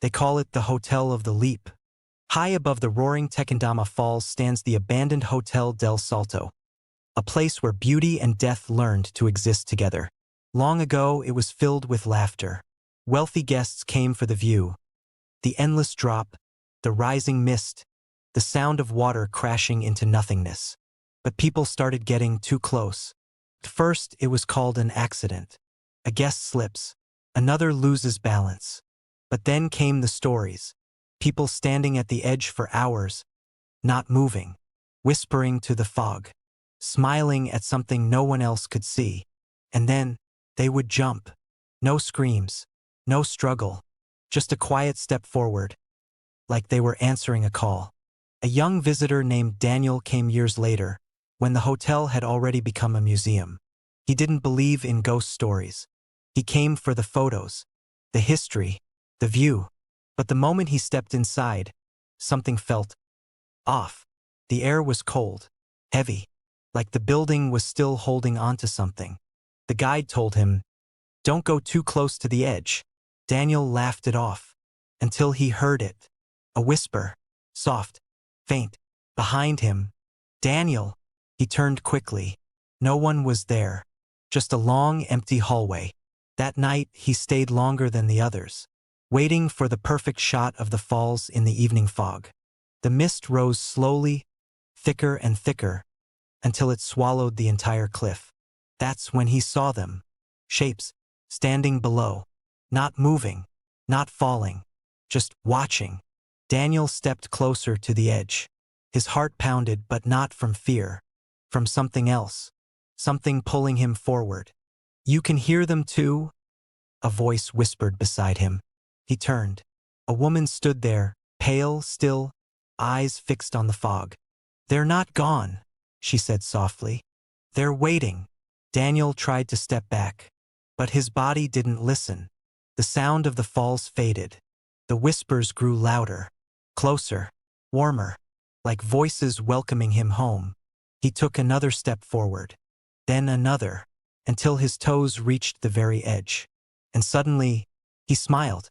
They call it the Hotel of the Leap. High above the roaring Tequendama Falls stands the abandoned Hotel del Salto, a place where beauty and death learned to exist together. Long ago, it was filled with laughter. Wealthy guests came for the view, the endless drop, the rising mist, the sound of water crashing into nothingness. But people started getting too close. First, it was called an accident. A guest slips, another loses balance. But then came the stories. People standing at the edge for hours, not moving, whispering to the fog, smiling at something no one else could see. And then, they would jump. No screams, no struggle, just a quiet step forward, like they were answering a call. A young visitor named Daniel came years later, when the hotel had already become a museum. He didn't believe in ghost stories. He came for the photos, the history, the view. But the moment he stepped inside, something felt off. The air was cold, heavy, like the building was still holding on to something. The guide told him, "Don't go too close to the edge." Daniel laughed it off, until he heard it. A whisper, soft, faint, behind him. "Daniel!" He turned quickly. No one was there, just a long, empty hallway. That night, he stayed longer than the others, waiting for the perfect shot of the falls in the evening fog. The mist rose slowly, thicker and thicker, until it swallowed the entire cliff. That's when he saw them. Shapes, standing below, not moving, not falling, just watching. Daniel stepped closer to the edge. His heart pounded, but not from fear, from something else, something pulling him forward. "You can hear them too?" a voice whispered beside him. He turned. A woman stood there, pale, still, eyes fixed on the fog. "They're not gone," she said softly. "They're waiting." Daniel tried to step back, but his body didn't listen. The sound of the falls faded. The whispers grew louder, closer, warmer, like voices welcoming him home. He took another step forward, then another, until his toes reached the very edge. And suddenly, he smiled.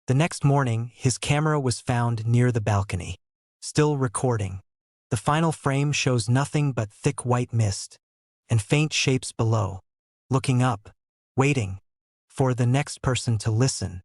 The next morning, his camera was found near the balcony, still recording. The final frame shows nothing but thick white mist and faint shapes below, looking up, waiting for the next person to listen.